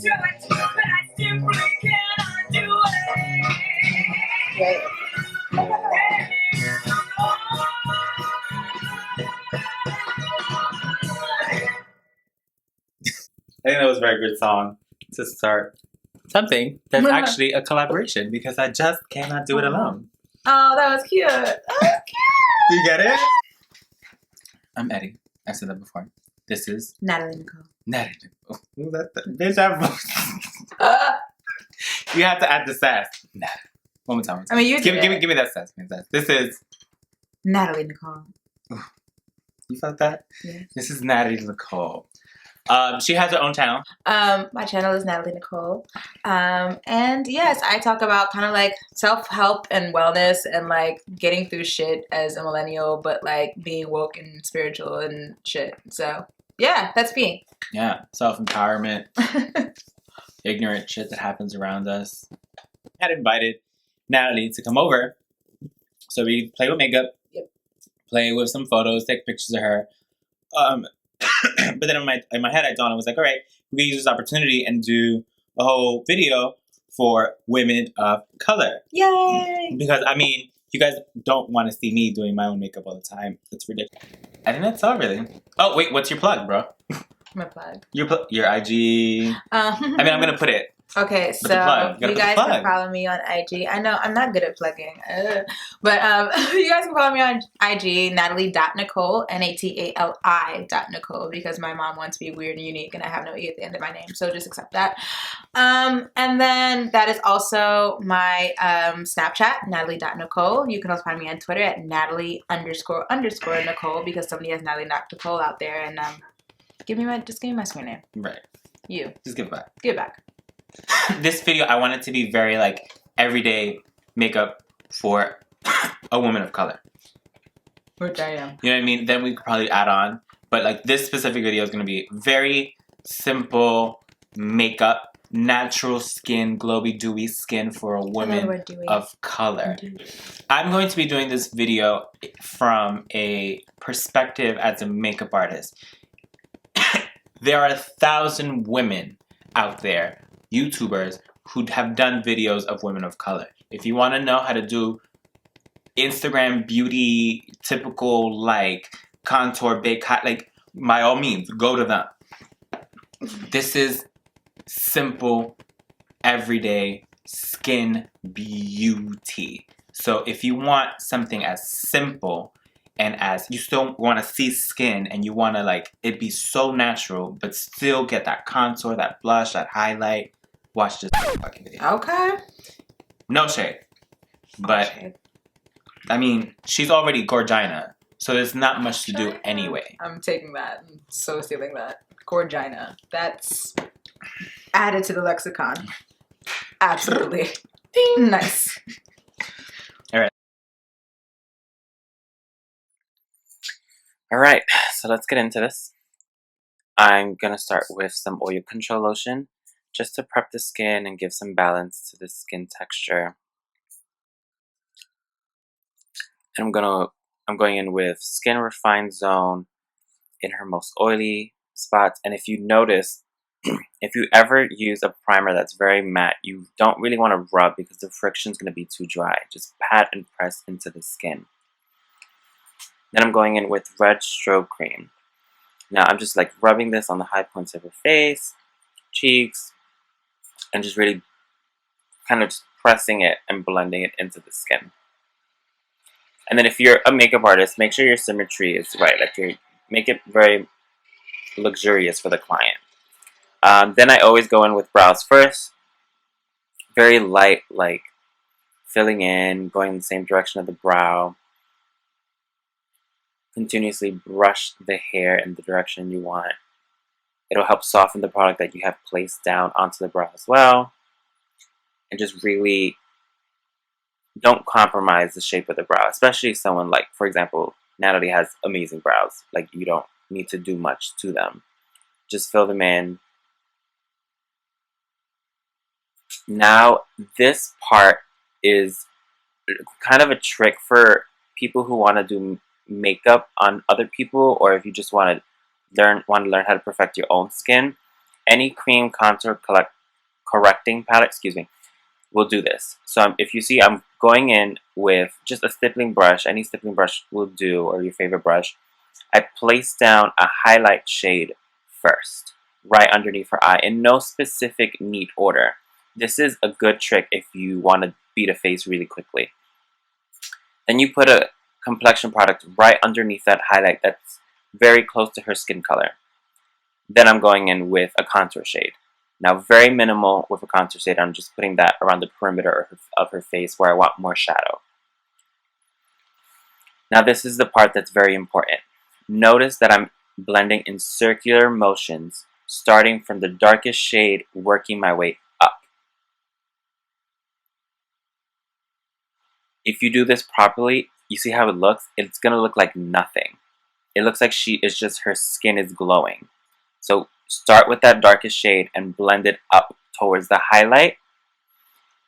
Right. I think that was a very good song to start something that's actually a collaboration because I just cannot do it alone. Oh, that was cute. That was cute. You get it? I'm Eddie. I said that before. This is Natalie Nicole. Natalie. Ooh, bitch, you have to add the sass. Natalie. One more time. I mean, you give me that sass. This is Natalie Nicole. You felt that? Yeah. This is Natalie Nicole. She has her own channel. My channel is Natalie Nicole. And yes, I talk about kind of like self-help and wellness and like getting through shit as a millennial, but like being woke and spiritual and shit. So yeah, that's me. Yeah, self-empowerment. Ignorant shit that happens around us. I had invited Natalie to come over so we play with makeup. Yep. Play with some photos, take pictures of her. But then in my head, I dawned, I was like, all right, we can use this opportunity and do a whole video for women of color. Yay! Because, I mean, you guys don't want to see me doing my own makeup all the time. It's ridiculous. I think that's all, really. Oh, wait, what's your plug, bro? My plug. Your IG. I mean, I'm going to put it. Okay, so you guys can follow me on IG. I know I'm not good at plugging, but you guys can follow me on IG, Natalie.Nicole, NATALI.Nicole, because my mom wants to be weird and unique, and I have no E at the end of my name, so just accept that. And then that is also my Snapchat, Natalie.Nicole. You can also find me on Twitter at Natalie__Nicole, because somebody has Natalie.Nicole out there, and give me my screen name. Right. You. Just give it back. Give it back. This video, I want it to be very, like, everyday makeup for a woman of color. Which I am. You know what I mean? Then we could probably add on. But, like, this specific video is going to be very simple makeup, natural skin, glowy, dewy skin for a woman of color. I'm going to be doing this video from a perspective as a makeup artist. There are 1,000 women out there, YouTubers, who have done videos of women of color. If you want to know how to do Instagram beauty, typical, like, contour, bake, like, by all means, go to them. This is simple, everyday skin beauty. So if you want something as simple and as you still want to see skin and you want to, like, it be so natural, but still get that contour, that blush, that highlight, watch this fucking video. Okay. No shade. But, I mean, she's already Gorgina, so there's not much to do anyway. I'm taking that. I'm so stealing that. Gorgina. That's added to the lexicon. Absolutely. Nice. Alright, so let's get into this. I'm going to start with some oil control lotion just to prep the skin and give some balance to the skin texture. And I'm going in with Skin Refined Zone in her most oily spots. And if you notice, if you ever use a primer that's very matte, you don't really want to rub because the friction is going to be too dry. Just pat and press into the skin. Then I'm going in with red Strobe Cream. Now I'm just like rubbing this on the high points of her face, cheeks, and just really kind of just pressing it and blending it into the skin. And then if you're a makeup artist, make sure your symmetry is right. Like make it very luxurious for the client. Then I always go in with brows first. Very light, like filling in, going in the same direction of the brow. Continuously brush the hair in the direction you want. It'll help soften the product that you have placed down onto the brow as well. And just really don't compromise the shape of the brow, especially someone like, for example, Natalie has amazing brows. Like, you don't need to do much to them. Just fill them in. Now, this part is kind of a trick for people who want to do makeup on other people, or if you just want to learn how to perfect your own skin any cream contour correcting palette, will do this. So if you see, I'm going in with just a stippling brush. Any stippling brush will do, or your favorite brush. I place down a highlight shade first, right underneath her eye, in no specific neat order. This is a good trick if you want to beat a face really quickly. Then you put a complexion product right underneath that highlight that's very close to her skin color. Then I'm going in with a contour shade. Now, very minimal with a contour shade. I'm just putting that around the perimeter of her face where I want more shadow. Now, this is the part that's very important. Notice that I'm blending in circular motions, starting from the darkest shade, working my way up. If you do this properly, you see how it looks? It's going to look like nothing. It looks like her skin is glowing. So start with that darkest shade and blend it up towards the highlight.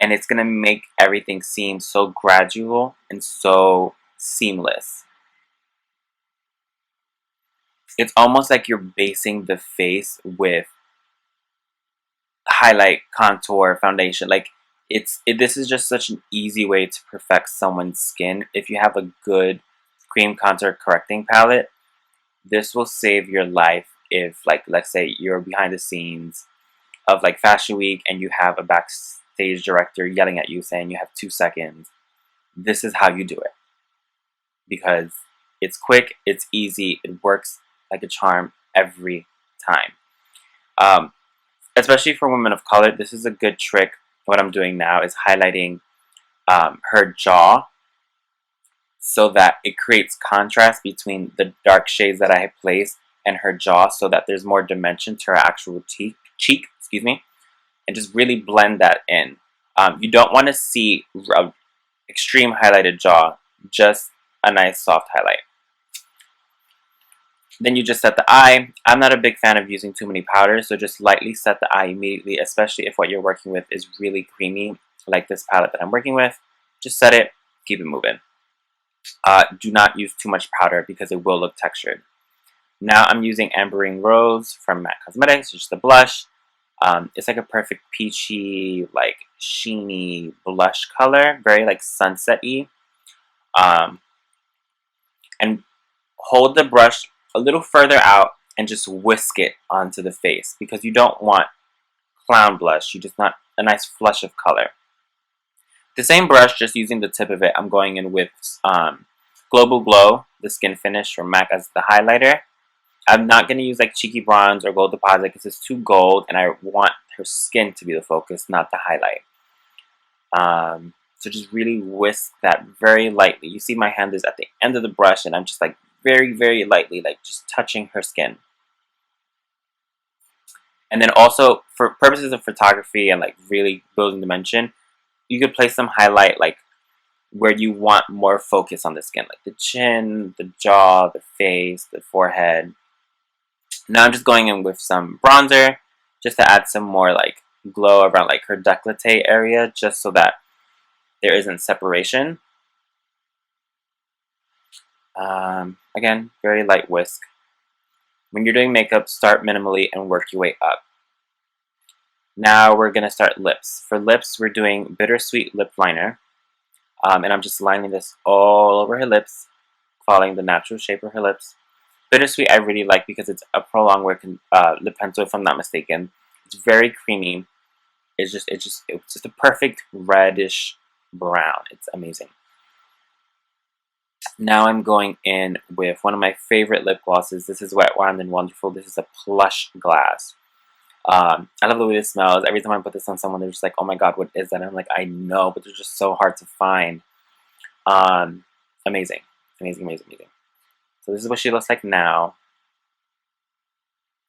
And it's going to make everything seem so gradual and so seamless. It's almost like you're basing the face with highlight, contour, foundation. Like this is just such an easy way to perfect someone's skin. If you have a good cream contour correcting palette, this will save your life. If, like, let's say you're behind the scenes of like Fashion Week and you have a backstage director yelling at you saying you have 2 seconds, this is how you do it. Because it's quick, it's easy, it works like a charm every time. Especially for women of color, this is a good trick. What I'm doing now is highlighting her jaw so that it creates contrast between the dark shades that I have placed and her jaw, so that there's more dimension to her actual cheek, and just really blend that in. You don't want to see an extreme highlighted jaw, just a nice soft highlight. Then you just set the eye. I'm not a big fan of using too many powders, so just lightly set the eye immediately, especially if what you're working with is really creamy, like this palette that I'm working with. Just set it, keep it moving. Do not use too much powder because it will look textured. Now I'm using Ambering Rose from MAC Cosmetics, just a blush. It's like a perfect peachy, like sheeny blush color, very like sunset-y. And hold the brush a little further out and just whisk it onto the face, because you don't want clown blush, you just want a nice flush of color. The same brush, just using the tip of it, I'm going in with Global Glow, the skin finish from MAC, as the highlighter. I'm not going to use like cheeky bronze or gold deposit because it's too gold and I want her skin to be the focus, not the highlight. So just really whisk that very lightly. You see my hand is at the end of the brush and I'm just like very, very lightly, like just touching her skin. And then also, for purposes of photography and like really building dimension, you could place some highlight like where you want more focus on the skin, like the chin, the jaw, the face, the forehead. Now I'm just going in with some bronzer just to add some more like glow around like her décolleté area, just so that there isn't separation. Again, very light whisk. When you're doing makeup, start minimally and work your way up. Now we're going to start lips. For lips, we're doing Bittersweet Lip Liner. And I'm just lining this all over her lips, following the natural shape of her lips. Bittersweet I really like because it's a prolonged wear lip pencil, if I'm not mistaken. It's very creamy. It's just a perfect reddish brown. It's amazing. Now I'm going in with one of my favorite lip glosses. This is Wet Wild and Wonderful. This is a Plushglass. I love the way this smells. Every time I put this on someone, they're just like, oh my god, what is that? And I'm like, I know, but they're just so hard to find. Amazing. Amazing, amazing, amazing. So this is what she looks like now.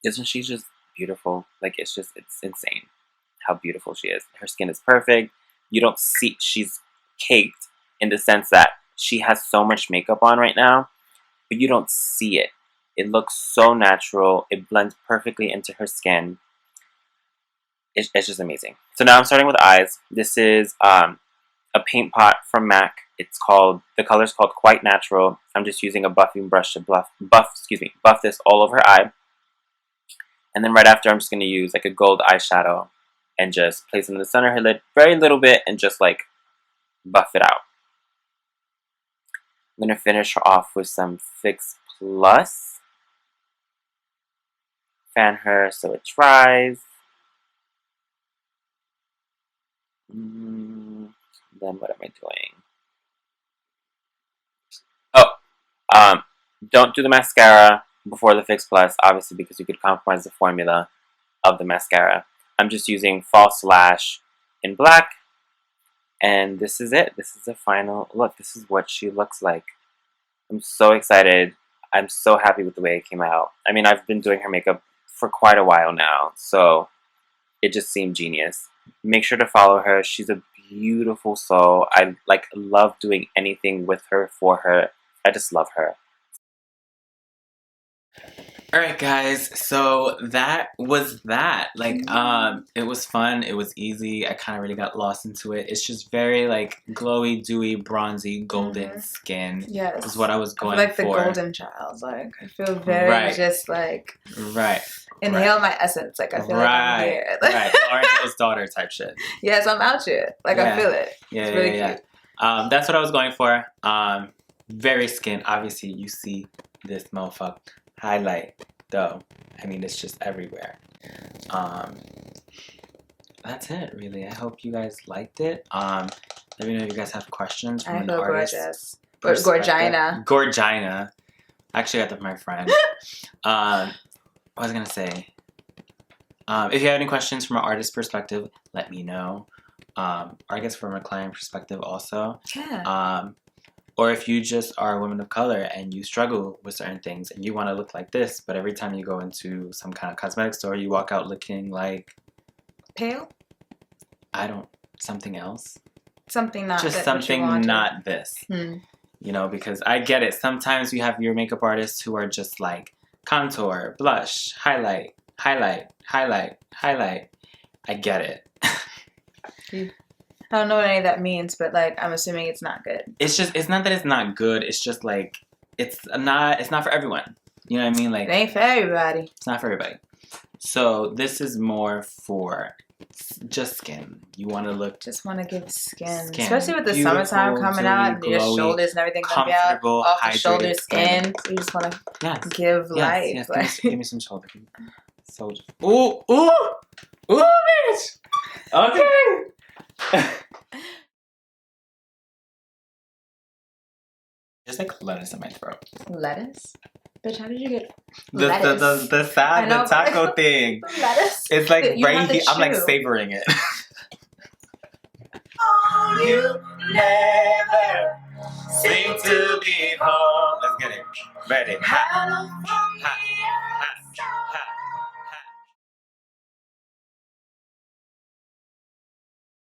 Isn't she just beautiful? Like, it's insane how beautiful she is. Her skin is perfect. You don't see, she's caked in the sense that she has so much makeup on right now, but you don't see it. It looks so natural. It blends perfectly into her skin. It's just amazing. So now I'm starting with eyes. This is a paint pot from MAC. The color's called Quite Natural. I'm just using a buffing brush to buff this all over her eye. And then right after, I'm just going to use like a gold eyeshadow and just place it in the center of her lid, very little bit, and just like buff it out. I'm going to finish her off with some Fix Plus. Fan her so it dries. Then what am I doing? Oh, don't do the mascara before the Fix Plus, obviously, because you could compromise the formula of the mascara. I'm just using False Lash in black, and this is it. This is the final look. This is what she looks like. I'm so excited. I'm so happy with the way it came out. I mean, I've been doing her makeup for quite a while now, so it just seemed genius. Make sure to follow her. She's a beautiful soul. I love doing anything with her, for her. I just love her. Alright guys, so that was that. It was fun, it was easy, I kind of really got lost into it. It's just very glowy, dewy, bronzy, golden skin. Yes. Is what I was going like for. The golden child. I feel very just inhale my essence. I feel like I'm here. Right. Lauren Hill's daughter type shit. Yes, I'm out here. I feel it. Yeah, it's really cute. That's what I was going for. Very skin. Obviously, you see this motherfucker highlight though. I mean, it's just everywhere. That's it, really. I hope you guys liked it. Let me know if you guys have questions from an artist. Gorgina. Gorgina. I actually got that from my friend. What was I gonna say? If you have any questions from an artist perspective, let me know. Or I guess from a client perspective also. Yeah. Or if you just are a woman of color and you struggle with certain things and you want to look like this, but every time you go into some kind of cosmetic store, you walk out looking like... Pale? Something else. Something not just something not this. You know, because I get it. Sometimes you have your makeup artists who are just like contour, blush, highlight, highlight, highlight, highlight. I get it. I don't know what any of that means, but I'm assuming it's not good. It's not that it's not good. It's just it's not for everyone. You know what I mean? It ain't for everybody. It's not for everybody. So this is more for just skin. You want to look... Just want to give skin. Especially with the summertime coming out, glowy, your shoulders and everything coming out. Off the shoulder skin. So you just want to give life. Yes. Give me some shoulder. Soldier. Ooh, bitch! Okay! There's lettuce in my throat. Lettuce? Bitch, how did you get the taco thing? Lettuce? It's right here. I'm savoring it. Oh, you never seem to be home. Let's get it. Ready.